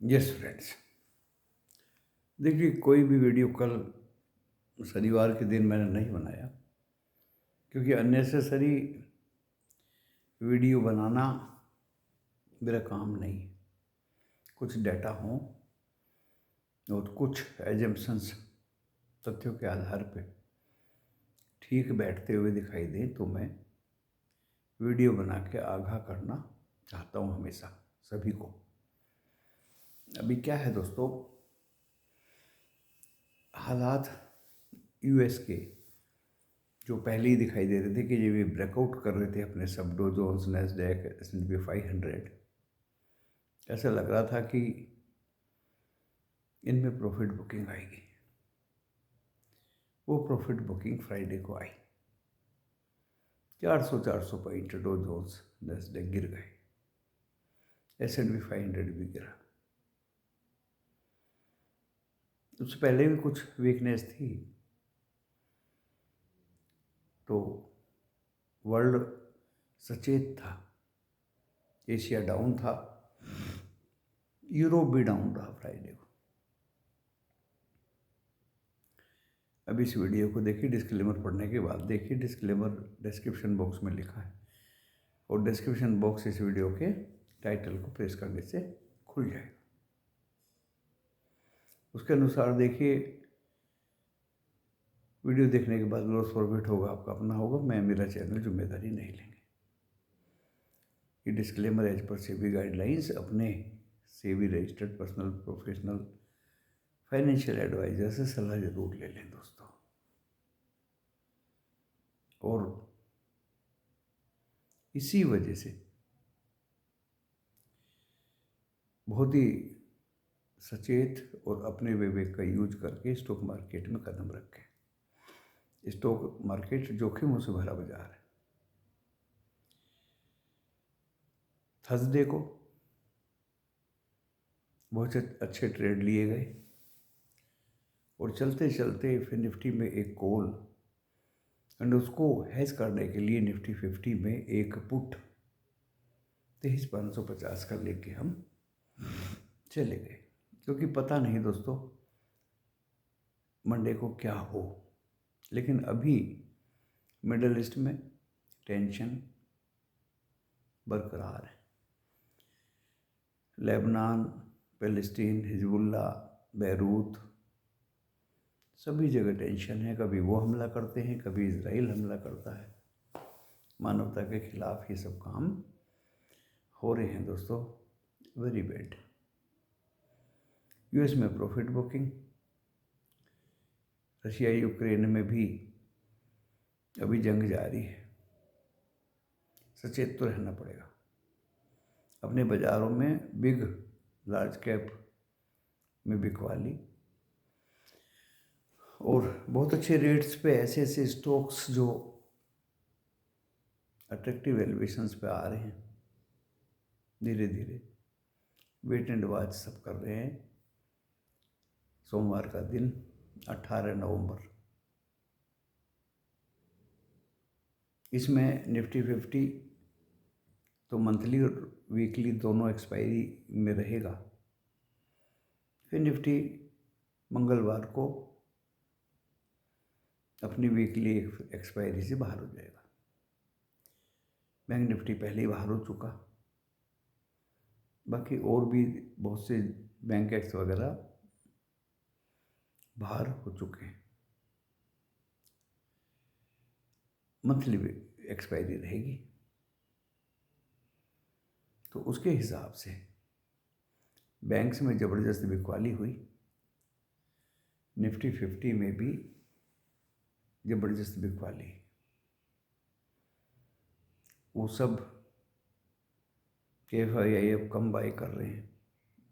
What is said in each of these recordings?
Yes friends, देखिए कोई भी वीडियो कल शनिवार के दिन मैंने नहीं बनाया क्योंकि अननेसेसरी वीडियो बनाना मेरा काम नहीं है। कुछ डाटा हों और कुछ एजम्पशंस तथ्यों के आधार पे ठीक बैठते हुए दिखाई दें तो मैं वीडियो बना के आगाह करना चाहता हूँ हमेशा सभी को। अभी क्या है दोस्तों, हालात यूएस के जो पहले ही दिखाई दे रहे थे कि जब ये ब्रेकआउट कर रहे थे अपने सब डो जोन्स, नैस्डैक, S&P 500, ऐसा लग रहा था कि इनमें प्रॉफिट बुकिंग आएगी। वो प्रॉफिट बुकिंग फ्राइडे को आई। 400 पॉइंट डो जोन्स, नैस्डैक गिर गए, S&P 500 भी गिरा। उससे पहले भी कुछ वीकनेस थी तो वर्ल्ड सचेत था। एशिया डाउन था, यूरोप भी डाउन रहा फ्राइडे को। अब इस वीडियो को देखिए, डिस्क्लेमर पढ़ने के बाद देखिए, डिस्क्लेमर डिस्क्रिप्शन बॉक्स में लिखा है और डिस्क्रिप्शन बॉक्स इस वीडियो के टाइटल को प्रेस करने से खुल जाएगा। उसके अनुसार देखिए, वीडियो देखने के बाद लॉस प्रॉफिट होगा आपका अपना होगा, मैं मेरा चैनल जिम्मेदारी नहीं लेंगे। ये disclaimer as per SEBI guidelines अपने SEBI registered personal professional financial adviser से सलाह जरूर ले लें दोस्तों। और इसी वजह से बहुत ही सचेत और अपने विवेक का यूज करके स्टॉक मार्केट में कदम रखें। स्टॉक मार्केट जोखिमों से भरा बाजार है। थर्सडे को बहुत अच्छे ट्रेड लिए गए और चलते चलते फिर निफ्टी में एक कॉल एंड उसको हैज करने के लिए निफ्टी 50 में एक पुट 23,550 का लेके हम चले गए, क्योंकि पता नहीं दोस्तों मंडे को क्या हो। लेकिन अभी मिडल ईस्ट में टेंशन बरकरार है। लेबनान, पैलेस्टीन, हिजबुल्ला, बैरूत, सभी जगह टेंशन है। कभी वो हमला करते हैं, कभी इजराइल हमला करता है। मानवता के खिलाफ ये सब काम हो रहे हैं दोस्तों, वेरी बैड। यूएस में प्रॉफिट बुकिंग, रशिया यूक्रेन में भी अभी जंग जारी है। सचेत तो रहना पड़ेगा। अपने बाज़ारों में बिग लार्ज कैप में बिकवाली और बहुत अच्छे रेट्स पे ऐसे ऐसे स्टॉक्स जो अट्रैक्टिव एलिवेशंस पे आ रहे हैं, धीरे धीरे वेट एंड वॉच सब कर रहे हैं। सोमवार का दिन 18 नवंबर, इसमें निफ्टी 50 तो मंथली और वीकली दोनों एक्सपायरी में रहेगा। फिर निफ्टी मंगलवार को अपनी वीकली एक्सपायरी से बाहर हो जाएगा। बैंक निफ्टी पहले ही बाहर हो चुका, बाकी और भी बहुत से बैंक एक्स वगैरह बाहर हो चुके हैं। मंथली एक्सपायरी रहेगी तो उसके हिसाब से बैंक्स में ज़बरदस्त बिकवाली हुई, निफ्टी 50 में भी ज़बरदस्त बिकवाली। वो सब KFI कम बाई कर रहे हैं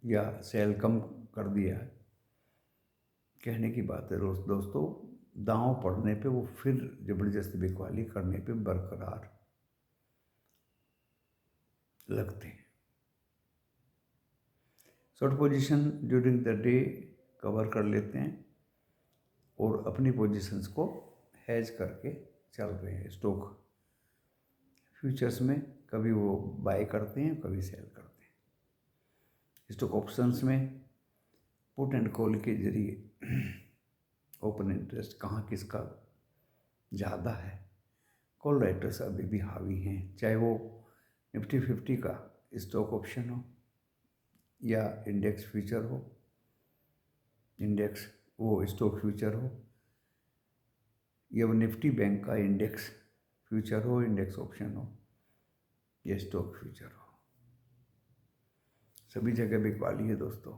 या सेल कम कर दिया है, कहने की बात है दोस्तों। दांव पड़ने पे वो फिर ज़बरदस्त बिकवाली करने पे बरकरार लगते हैं। Short position during the day cover कर लेते हैं और अपनी पोजीशंस को हैज करके चल रहे हैं। स्टॉक फ्यूचर्स में कभी वो बाय करते हैं, कभी सेल करते हैं। स्टॉक ऑप्शंस में पुट एंड कॉल के जरिए ओपन इंटरेस्ट कहाँ किसका ज़्यादा है, कॉल राइटर्स अभी भी हावी हैं, चाहे वो निफ्टी 50 का स्टॉक ऑप्शन हो या इंडेक्स फ्यूचर हो, इंडेक्स वो स्टॉक फ्यूचर हो, या वो निफ्टी बैंक का इंडेक्स फ्यूचर हो, इंडेक्स ऑप्शन हो या स्टॉक फ्यूचर हो, सभी जगह बिकवाली है दोस्तों।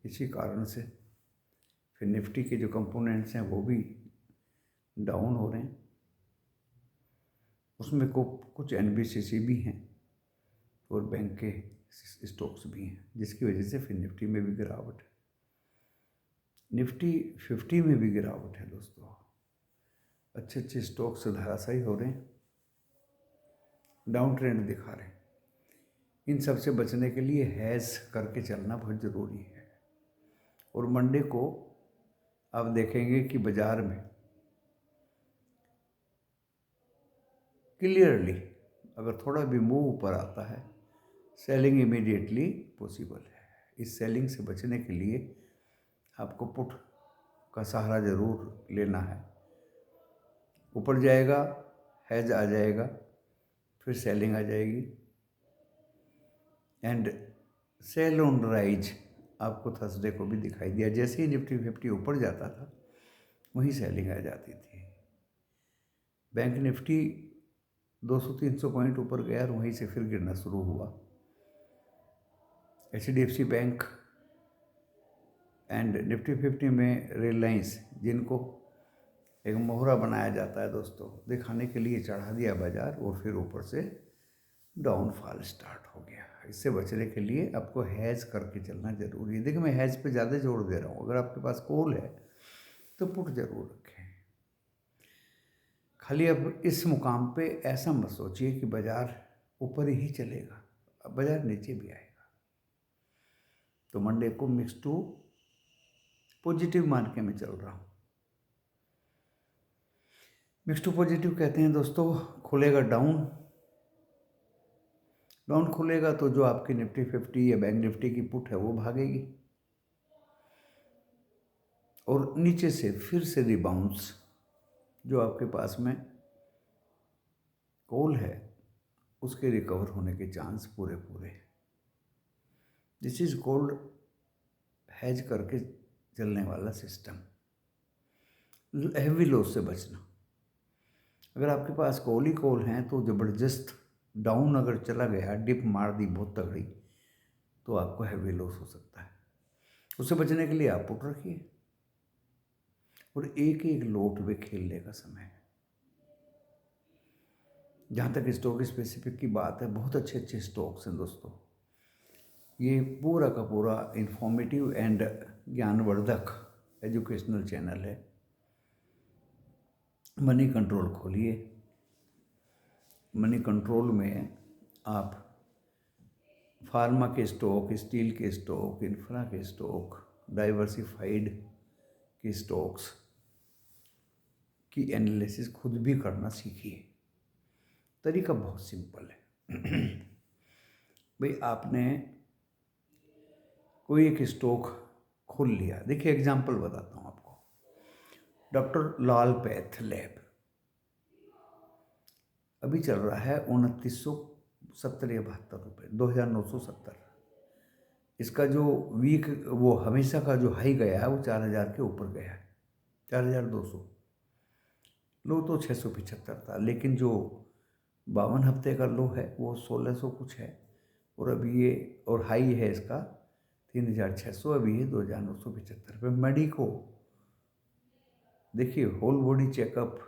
इसी कारण से फिर निफ्टी के जो कंपोनेंट्स हैं वो भी डाउन हो रहे हैं, उसमें को कुछ एनबीसीसी भी हैं और बैंक के स्टॉक्स भी हैं, जिसकी वजह से फिर निफ्टी में भी गिरावट है, निफ्टी 50 में भी गिरावट है दोस्तों। अच्छे अच्छे स्टॉक्स धराशायी हो रहे हैं, डाउन ट्रेंड दिखा रहे हैं। इन सब से बचने के लिए हैज करके चलना बहुत ज़रूरी है। और मंडे को आप देखेंगे कि बाज़ार में क्लियरली अगर थोड़ा भी मूव ऊपर आता है, सेलिंग इमीडिएटली पॉसिबल है। इस सेलिंग से बचने के लिए आपको पुट का सहारा ज़रूर लेना है। ऊपर जाएगा, हैज आ जाएगा, फिर सेलिंग आ जाएगी, एंड सेल ऑन राइज आपको थर्सडे को भी दिखाई दिया। जैसे ही निफ्टी 50 ऊपर जाता था वहीं सेलिंग आ जाती थी। बैंक निफ्टी 200-300 पॉइंट ऊपर गया और वहीं से फिर गिरना शुरू हुआ। HDFC बैंक एंड निफ्टी 50 में रिलायंस, जिनको एक मोहरा बनाया जाता है दोस्तों, दिखाने के लिए चढ़ा दिया बाजार और फिर ऊपर से डाउनफॉल स्टार्ट हो गया। इससे बचने के लिए आपको हैज करके चलना जरूरी है। देखिए मैं हैज पे ज़्यादा जोर दे रहा हूँ। अगर आपके पास कॉल है तो पुट जरूर रखें। खाली अब इस मुकाम पे ऐसा मत सोचिए कि बाजार ऊपर ही चलेगा, अब बाजार नीचे भी आएगा। तो मंडे को मिक्स टू पॉजिटिव मान के मैं चल रहा हूँ। मिक्स टू पॉजिटिव कहते हैं दोस्तों, खुलेगा डाउन, डाउन खुलेगा तो जो आपकी निफ्टी 50 या बैंक निफ्टी की पुट है वो भागेगी, और नीचे से फिर से रिबाउंस जो आपके पास में कॉल है उसके रिकवर होने के चांस पूरे पूरे। दिस इज कॉल्ड हैज करके चलने वाला सिस्टम। हैवी लॉस से बचना। अगर आपके पास कॉल ही कॉल हैं तो ज़बरदस्त डाउन अगर चला गया, डिप मार दी बहुत तगड़ी, तो आपको हैवी लॉस हो सकता है। उससे बचने के लिए आप पुट रखिए और एक एक लोट में खेलने का समय है। जहाँ तक स्टॉक स्पेसिफिक की बात है, बहुत अच्छे अच्छे स्टॉक्स हैं दोस्तों। ये पूरा का पूरा इंफॉर्मेटिव एंड ज्ञानवर्धक एजुकेशनल चैनल है। मनी कंट्रोल खोलिए। मनी कंट्रोल में आप फार्मा के स्टॉक, स्टील के स्टॉक, इंफ्रा के स्टॉक, डाइवर्सिफाइड के स्टॉक्स की एनालिसिस खुद भी करना सीखिए। तरीका बहुत सिंपल है। भाई आपने कोई एक स्टॉक खोल लिया। देखिए एग्जांपल बताता हूँ आपको। डॉक्टर लाल पैथ लैब अभी चल रहा है 2970 या 72 रुपये, 2970। इसका जो वीक वो हमेशा का जो हाई गया है वो 4000 के ऊपर गया है, 4200। लो तो 675 था, लेकिन जो 52 हफ्ते का लो है वो 1600 कुछ है, और अभी ये और हाई है इसका 3600, अभी ये 2975 रुपये। मेडिको देखिए, होल बॉडी चेकअप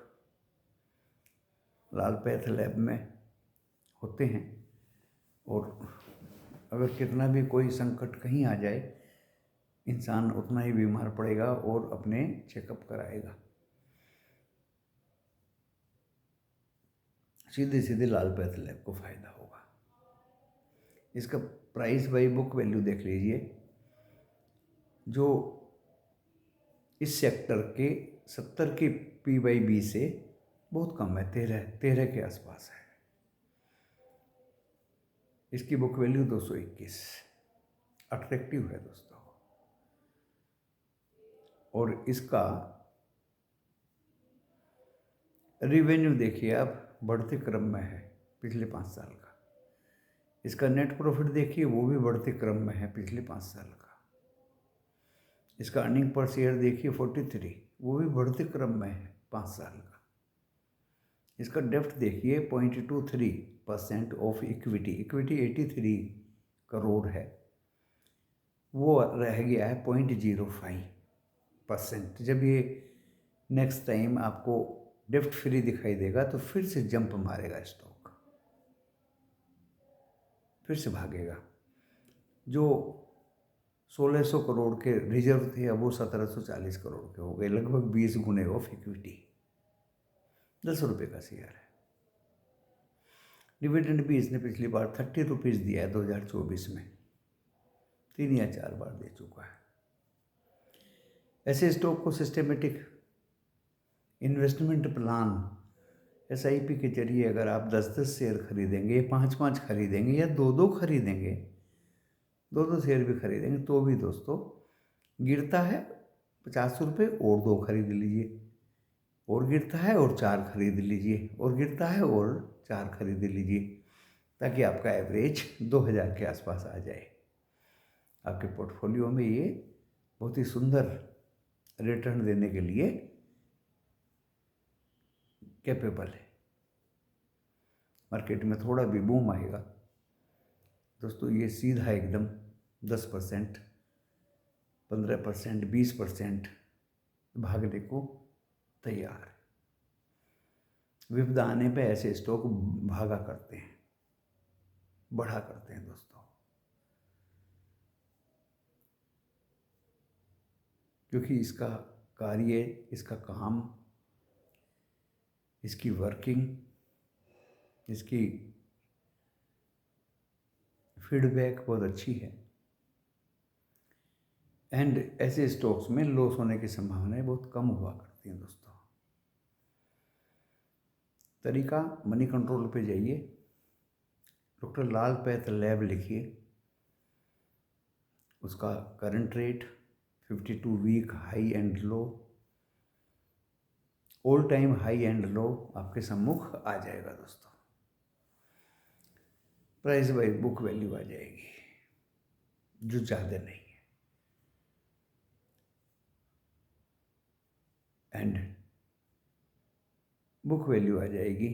लाल पैथ लैब में होते हैं, और अगर कितना भी कोई संकट कहीं आ जाए, इंसान उतना ही बीमार पड़ेगा और अपने चेकअप कराएगा। सीधे सीधे लाल पैथ लैब को फ़ायदा होगा। इसका प्राइस बाई बुक वैल्यू देख लीजिए, जो इस सेक्टर के 70 के P/B से बहुत कम है, 13 के आसपास है। इसकी बुक वैल्यू 221। अट्रैक्टिव है दोस्तों। और इसका रिवेन्यू देखिए आप, बढ़ते क्रम में है पिछले 5 साल का। इसका नेट प्रॉफिट देखिए, वो भी बढ़ते क्रम में है पिछले 5 साल का। इसका अर्निंग पर शेयर देखिए 43, वो भी बढ़ते क्रम में है 5 साल का। इसका डेप्थ देखिए 0.23% ऑफ इक्विटी, इक्विटी 83 करोड़ है, वो रह गया है 0.05%। जब ये नेक्स्ट टाइम आपको डेप्थ फ्री दिखाई देगा तो फिर से जंप मारेगा स्टॉक, फिर से भागेगा। जो 1600 करोड़ के रिजर्व थे, अब वो 1740 करोड़ के हो गए, लगभग 20 गुने ऑफ इक्विटी। 10 रुपये का शेयर है। डिविडेंड भी इसने पिछली बार 30 रुपीज़ दिया है 2024 में, 3 या 4 बार दे चुका है। ऐसे स्टॉक को सिस्टेमेटिक इन्वेस्टमेंट प्लान SIP के जरिए अगर आप 10-10 शेयर खरीदेंगे, 5-5 खरीदेंगे या 2-2 खरीदेंगे, 2-2 शेयर भी खरीदेंगे तो भी दोस्तों गिरता है 50 रुपये और 2 खरीद लीजिए, और गिरता है और 4 खरीद लीजिए, और गिरता है और 4 खरीद लीजिए, ताकि आपका एवरेज 2000 के आसपास आ जाए। आपके पोर्टफोलियो में ये बहुत ही सुंदर रिटर्न देने के लिए कैपेबल है। मार्केट में थोड़ा भी बूम आएगा दोस्तों, ये सीधा एकदम 10%, 15%, 20% भागने को तैयार है। विपदा आने पे ऐसे स्टॉक भागा करते हैं, बढ़ा करते हैं दोस्तों, क्योंकि इसका कार्य, इसका काम, इसकी वर्किंग, इसकी फीडबैक बहुत अच्छी है। एंड ऐसे स्टॉक्स में लॉस होने की संभावनाएं बहुत कम हुआ करती हैं दोस्तों। तरीका, मनी कंट्रोल पे जाइए, डॉक्टर लाल पैथलैब लिखिए, उसका current rate 52 week high and low, all time high and low आपके सम्मुख आ जाएगा दोस्तों। प्राइस बाय बुक वैल्यू आ जाएगी, जो ज़्यादा नहीं है, एंड बुक वैल्यू आ जाएगी,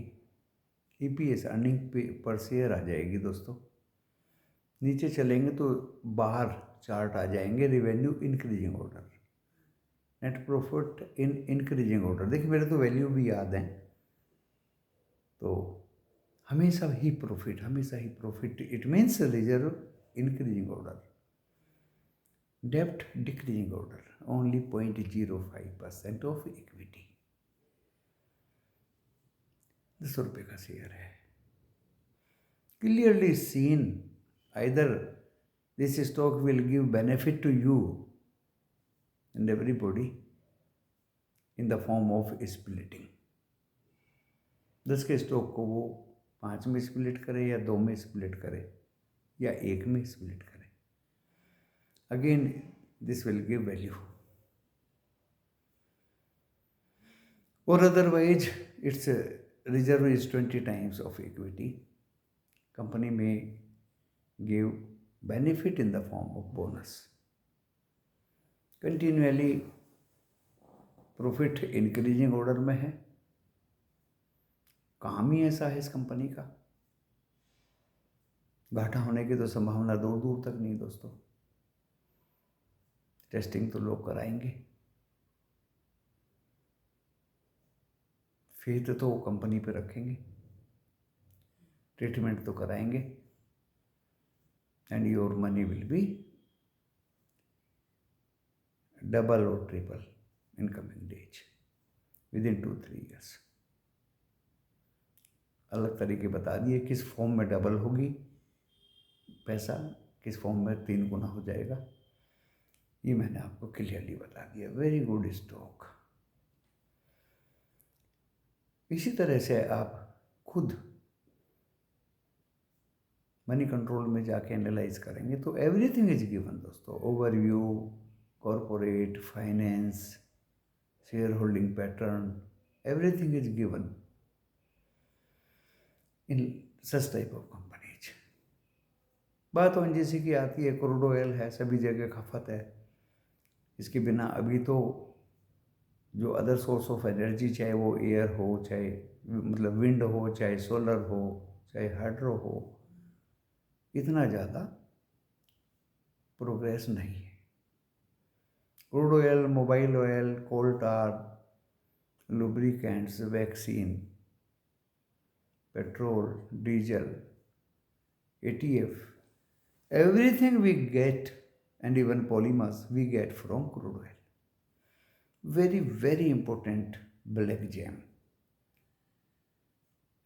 EPS अर्निंग पर शेयर आ जाएगी दोस्तों। नीचे चलेंगे तो बाहर चार्ट आ जाएंगे, revenue increasing order, net profit in increasing order. देखिए मेरे तो वैल्यू भी याद हैं, तो हमेशा ही profit, it means reserve increasing order, डेप्ट decreasing order, only 0.05% of equity. 10 रुपये का शेयर है। Clearly seen, either this stock will give benefit to you and everybody in the form of splitting. 10 के स्टॉक को वो 5 में स्प्लिट करे या 2 में स्प्लिट करे या 1 में स्प्लिट करे, again this will give value. और otherwise it's reserve is 20 times of equity. Company may give benefit in the form of bonus. Continually profit increasing order में है, काम ही ऐसा है इस कंपनी का। घाटा होने की तो संभावना दूर दूर तक नहीं दोस्तों। टेस्टिंग तो लोग कराएंगे, फेथ तो वो कंपनी पे रखेंगे, ट्रीटमेंट तो कराएंगे, and your money will be double और triple in coming days, within 2-3 years। अलग तरीके बता दिए किस फॉर्म में डबल होगी पैसा, किस फॉर्म में 3 गुना हो जाएगा, ये मैंने आपको क्लियरली बता दिया। Very good stock. इसी तरह से आप खुद मनी कंट्रोल में जाके एनालाइज करेंगे तो एवरीथिंग इज गिवन दोस्तों। Overview, corporate finance, share holding pattern, everything is given in such type of companies. बात ओएनजीसी की आती है, क्रूड ऑयल है, सभी जगह खपत है। इसके बिना अभी तो जो अदर सोर्स ऑफ एनर्जी, चाहे वो एयर हो, चाहे मतलब विंड हो, चाहे सोलर हो, चाहे हाइड्रो हो, इतना ज़्यादा प्रोग्रेस नहीं है। Crude oil, mobile oil, coal tar, lubricants, vaccine, petrol, diesel, ATF, everything we get, and even polymers we get from crude oil. Very, very important black gem.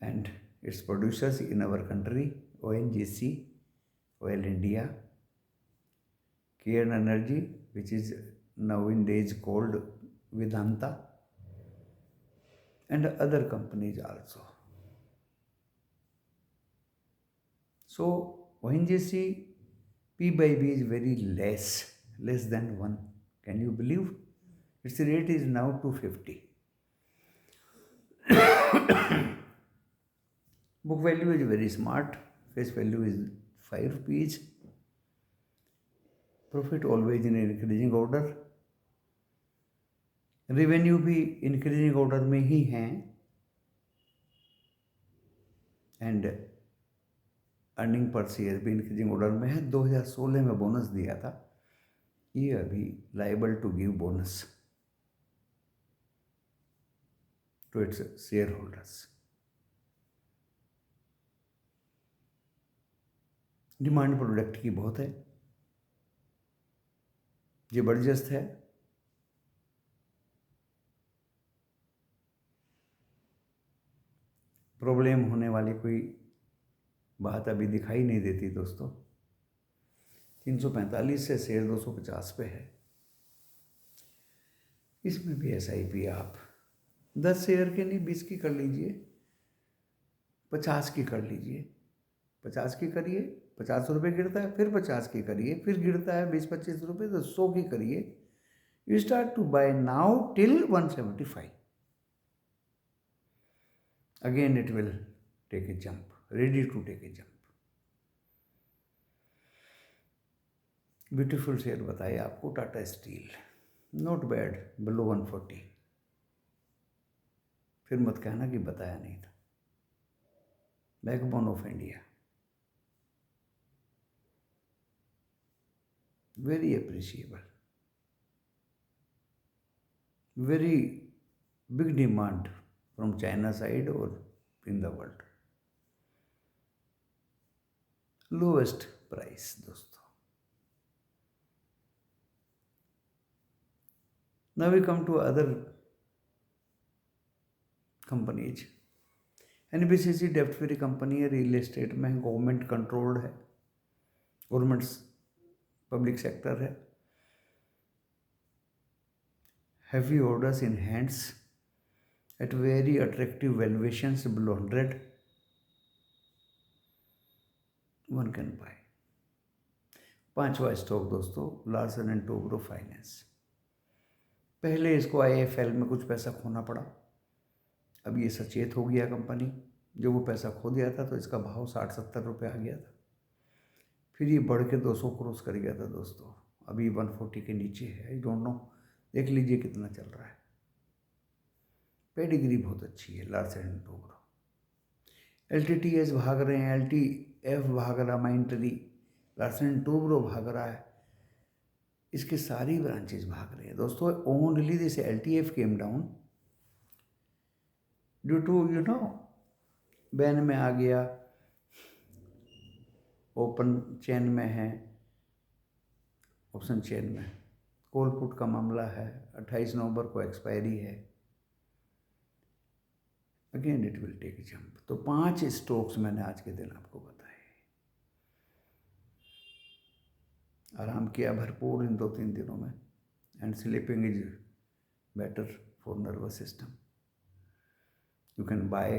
And its producers in our country, ONGC, Oil India, Cairn Energy, which is nowadays called Vedanta, and other companies also. So ONGC P by B is very less than 1. Can you believe? Its rate is now 250. Book value is very smart. Face value is 5 rupees. Profit always in increasing order. Revenue भी increasing order में ही हैं. And earning पर share भी increasing order में है। 2016 में bonus दिया था, ये अभी liable to give bonus to its shareholders. Demand product की बहुत है, जबरदस्त है। प्रॉब्लम होने वाली कोई बात अभी दिखाई नहीं देती दोस्तों। 345 से शेयर 250 पे है। इसमें भी SIP आप 10 शेयर के नहीं 20 की कर लीजिए, 50 की कर लीजिए। 50 की करिए, 50 रुपये गिरता है, फिर 50 की करिए, फिर गिरता है 20-25 रुपये, तो 100 की करिए। You start to buy now till 175, again it will take a jump, ready to take a jump. Beautiful share बताए आपको, Tata steel, not bad, below 140। फिर मत कहना कि बताया नहीं था। Backbone of India, very appreciable, very big demand from China side और in the world. Lowest price दोस्तों। Now we come to other companies. NBCC डेप्ट फ्री कंपनी है, रियल एस्टेट में गवर्नमेंट कंट्रोल्ड है, गवर्नमेंट पब्लिक सेक्टर है। Heavy orders in hands at very attractive valuations below 100, one can buy. 5वां stock दोस्तों, Larsen and Toubro finance. पहले इसको IIFL में कुछ पैसा खोना पड़ा, अब ये सचेत हो गया कंपनी। जब वो पैसा खो दिया था तो इसका भाव 60-70 रुपये आ गया था, फिर ये बढ़ के 200 क्रॉस कर गया था दोस्तों। अभी 140 के नीचे है, आई डोंट नो, देख लीजिए कितना चल रहा है। पेडिग्री बहुत अच्छी है लार्सन एंड टोब्रो। LTTS भाग रहे हैं, LTF भाग रहा, माइंट्री, लार्सन एंड टोब्रो भाग रहा है, इसके सारी ब्रांचेस भाग रहे हैं दोस्तों। Only this LTF came down due to ban में आ गया, ओपन चेन में है, ऑप्शन चेन में कॉल पुट का मामला है, 28 नवंबर को एक्सपायरी है। Again it will take jump. तो 5 स्टॉक्स मैंने आज के दिन आपको बताए। आराम किया भरपूर इन 2-3 दिनों में, and sleeping is better for nervous system. You can buy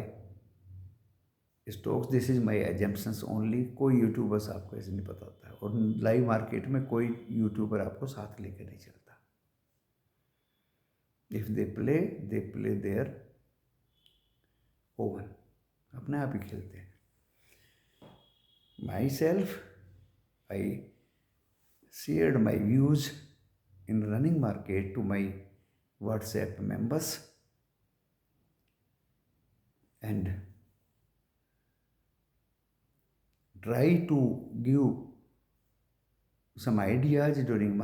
stocks, this is my assumptions only. कोई यूट्यूबर्स आपको ऐसे नहीं बताता है, और लाइव मार्केट में कोई यूट्यूबर आपको साथ लेकर नहीं चलता। If they play their own, अपने आप ही खेलते हैं। My self, I shared my views in running market to my WhatsApp members, and try to give some ideas during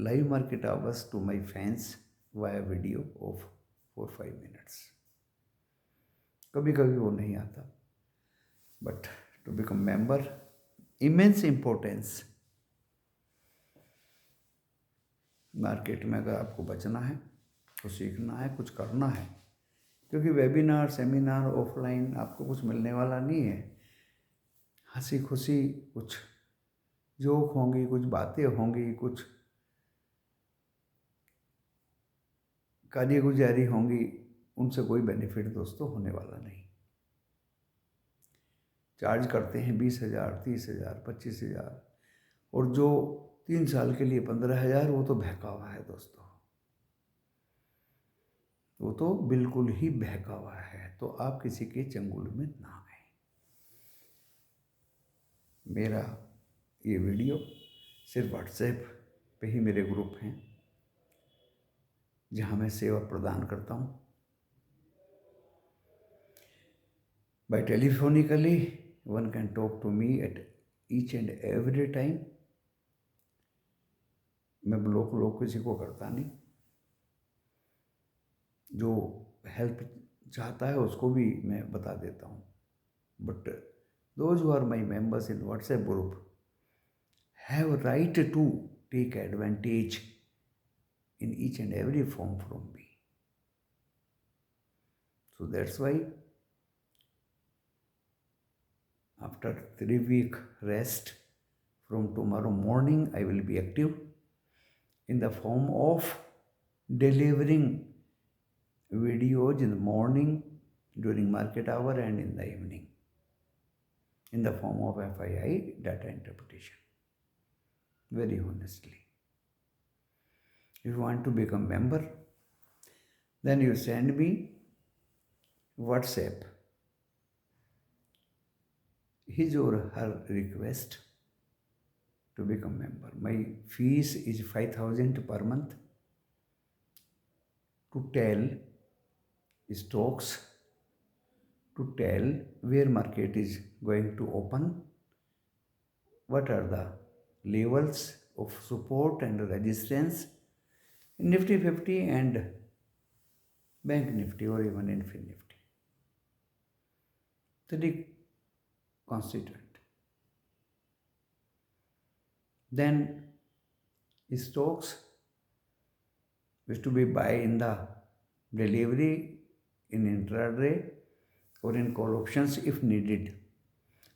live market hours to my fans via video of 4-5 minutes. कभी कभी वो नहीं आता, but to become member, immense importance। Market में अगर आपको बचना है, कुछ सीखना है, कुछ करना है, क्योंकि वेबिनार सेमिनार ऑफलाइन आपको कुछ मिलने वाला नहीं है। हंसी खुशी कुछ जोक होंगी, कुछ बातें होंगी, कुछ कारीगुजारी होंगी, उनसे कोई बेनिफिट दोस्तों होने वाला नहीं। चार्ज करते हैं 20,000, 30,000, 25,000, और जो 3 साल के लिए 15,000, वो तो बहकावा है दोस्तों, वो तो बिल्कुल ही बहकावा है। तो आप किसी के चंगुल में ना आए। मेरा ये वीडियो सिर्फ व्हाट्सएप पे ही मेरे ग्रुप हैं जहाँ मैं सेवा प्रदान करता हूँ। By telephonically one can talk to me at each and every time. मैं ब्लॉक किसी को करता नहीं। जो हेल्प चाहता है उसको भी मैं बता देता हूँ, but those who are my members in WhatsApp group have right to take advantage in each and every form from me. So that's why after 3 week rest, from tomorrow morning I will be active in the form of delivering videos in the morning during market hour and in the evening in the form of FII data interpretation. Very honestly, if you want to become member, then you send me WhatsApp his or her request to become member. My fees is 5,000 per month to tell stocks, to tell where market is going to open, what are the levels of support and resistance in Nifty 50 and Bank Nifty or even Infin Nifty. 3 constituent. Then stocks is to be buy in the delivery, in intraday or in call options if needed.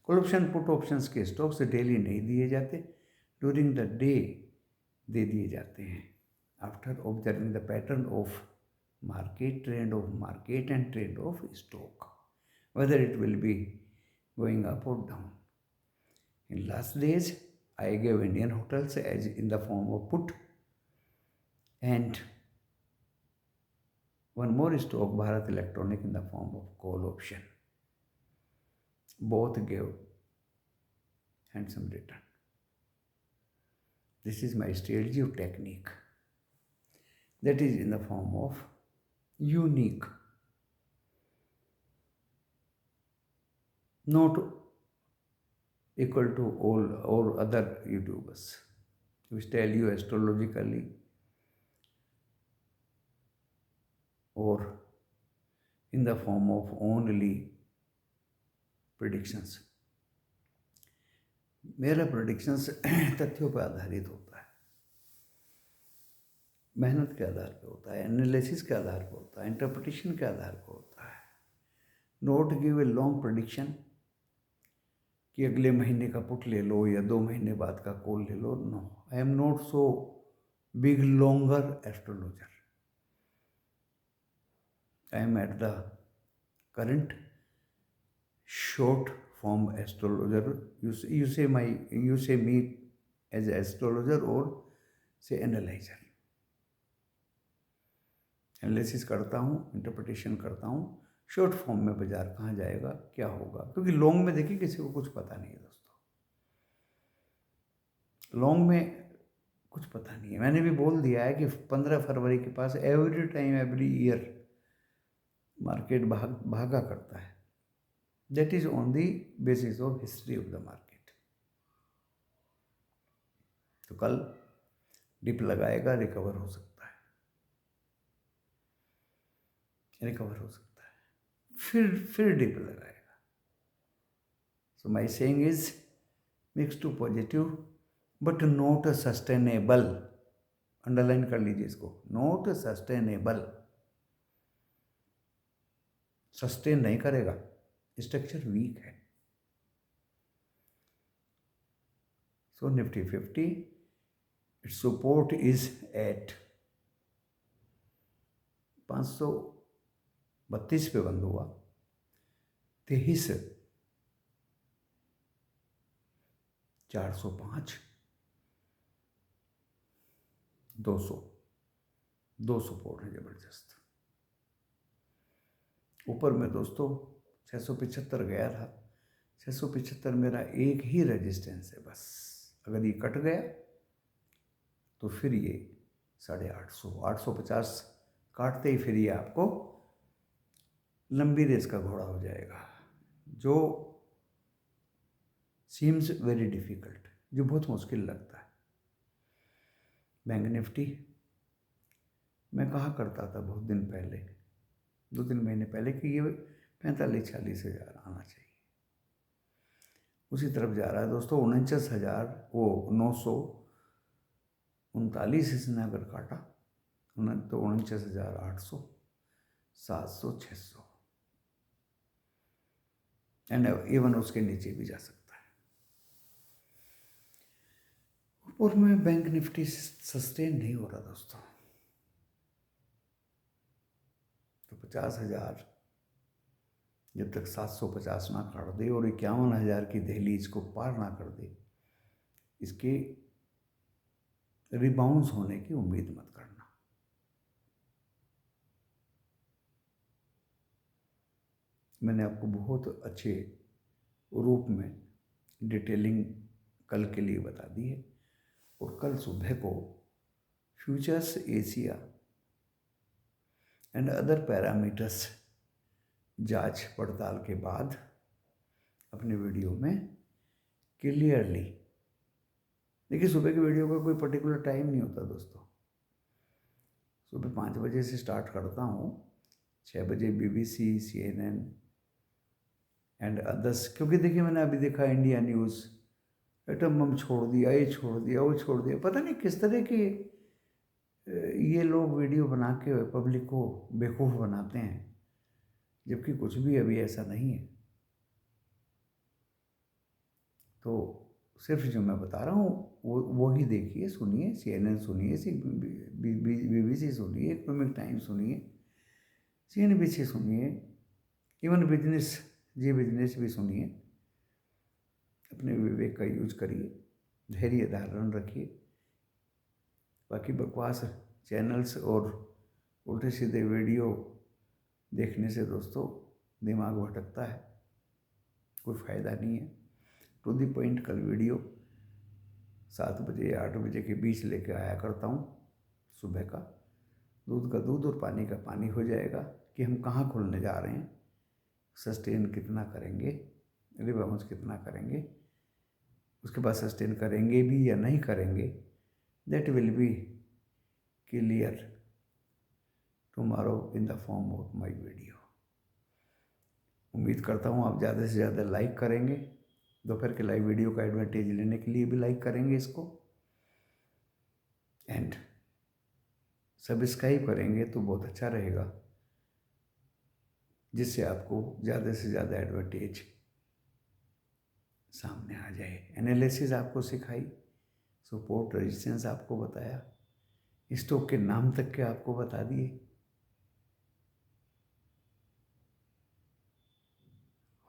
Call option put options के stocks daily नहीं दिए जाते, during the day they दिए जाते हैं after observing the pattern of market, trend of market and trend of stock, whether it will be going up or down. In last days, I gave Indian Hotels as in the form of put, and one more stock, Bharat Electronic, in the form of call option. Both gave handsome return. This is my strategy of technique. That is in the form of unique, not equal to all or other YouTubers which tell you astrologically or in the form of only predictions. मेरा predictions तथ्यों पर आधारित होता है, मेहनत के आधार पर होता है, एनालिसिस के आधार पर होता है, इंटरप्रिटेशन के आधार पर होता है। Not give a long prediction कि अगले महीने का पुट ले लो या 2 महीने बाद का कॉल ले लो। No, I am not so big longer astrologer. I am at the current short form astrologer. You say me as astrologer or say analyzer. Analysis करता हूँ, इंटरप्रिटेशन करता हूँ, शॉर्ट फॉर्म में बाजार कहाँ जाएगा, क्या होगा, क्योंकि लॉन्ग में देखिए किसी को कुछ पता नहीं है दोस्तों। लॉन्ग में कुछ पता नहीं है। मैंने भी बोल दिया है कि 15 फरवरी के पास every time every year market भागा करता है। That is on the basis of history of the market. तो कल डिप लगाएगा, रिकवर हो सकता है, रिकवर हो सकता है, फिर डिप लगाएगा। So my saying is mix to positive but not sustainable. Underline कर लीजिए इसको, नॉट सस्टेनेबल। सस्टेन नहीं करेगा, स्ट्रक्चर वीक है। So Nifty 50 it's support is at 532 पे बंद हुआ, 23,405, 200 सपोर्ट है जबरदस्त। ऊपर में दोस्तों 675 गया था, 675 मेरा एक ही रेजिस्टेंस है बस। अगर ये कट गया तो फिर ये 850, 850 काटते ही फिर ये आपको लंबी रेस का घोड़ा हो जाएगा, जो सीम्स वेरी डिफिकल्ट, जो बहुत मुश्किल लगता है। बैंक निफ्टी मैं कहा करता था बहुत दिन पहले, 2-3 महीने पहले, कि ये 45-46 हज़ार आना चाहिए। उसी तरफ जा रहा है दोस्तों। 49,000 वो 939 इसने अगर काटा तो 49,800, 700, 600 एंड इवन उसके नीचे भी जा सकता है। ऊपर में बैंक निफ्टी सस्टेन नहीं हो रहा दोस्तों। तो 50,000 जब तक 750 ना काट दे और 51,000 की दहलीज को पार ना कर दे, इसके रिबाउंस होने की उम्मीद मत करना। मैंने आपको बहुत अच्छे रूप में डिटेलिंग कल के लिए बता दी है, और कल सुबह को futures Asia and other parameters जांच पड़ताल के बाद अपने वीडियो में क्लियरली, देखिए सुबह की वीडियो का कोई पर्टिकुलर टाइम नहीं होता दोस्तों। सुबह 5 बजे से स्टार्ट करता हूँ, 6 बजे BBC, CNN एंड अदर्स, क्योंकि देखिए मैंने अभी देखा इंडिया न्यूज़, एटम बम छोड़ दिया, ये छोड़ दिया, वो छोड़ दिया, पता नहीं किस तरह के ये लोग वीडियो बना के पब्लिक को बेवकूफ़ बनाते हैं, जबकि कुछ भी अभी ऐसा नहीं है। तो सिर्फ जो मैं बता रहा हूँ वो ही देखिए, सुनिए, CNN सुनिए, BBC सुनिए, इकोनॉमिक टाइम्स सुनिए, CNBC सुनिए, इवन बिजनेस भी सुनिए। अपने विवेक का यूज करिए, धैर्य धारण रखिए। बाकी बकवास चैनल्स और उल्टे सीधे वीडियो देखने से दोस्तों दिमाग भटकता है, कोई फ़ायदा नहीं है। टू दी पॉइंट कल वीडियो 7 बजे या 8 बजे के बीच लेके आया करता हूँ सुबह का। दूध का दूध और पानी का पानी हो जाएगा कि हम कहाँ खुलने जा रहे हैं, सस्टेन कितना करेंगे, रिबाउंस कितना करेंगे, उसके बाद सस्टेन करेंगे भी या नहीं करेंगे, that will be clear tomorrow in the form of my video. उम्मीद करता हूँ आप ज़्यादा से ज़्यादा लाइक करेंगे, दोपहर के लाइव वीडियो का एडवांटेज लेने के लिए भी लाइक करेंगे इसको, एंड सब्सक्राइब करेंगे तो बहुत अच्छा रहेगा, जिससे आपको ज़्यादा से ज़्यादा एडवांटेज सामने आ जाए। एनालिसिस आपको सिखाई, सपोर्ट रेजिस्टेंस आपको बताया, स्टॉक के नाम तक के आपको बता दिए,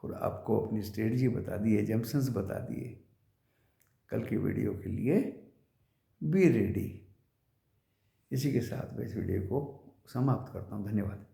और आपको अपनी स्ट्रेटजी बता दी, एजम्पशंस बता दिए। कल की वीडियो के लिए बी रेडी। इसी के साथ मैं इस वीडियो को समाप्त करता हूँ। धन्यवाद।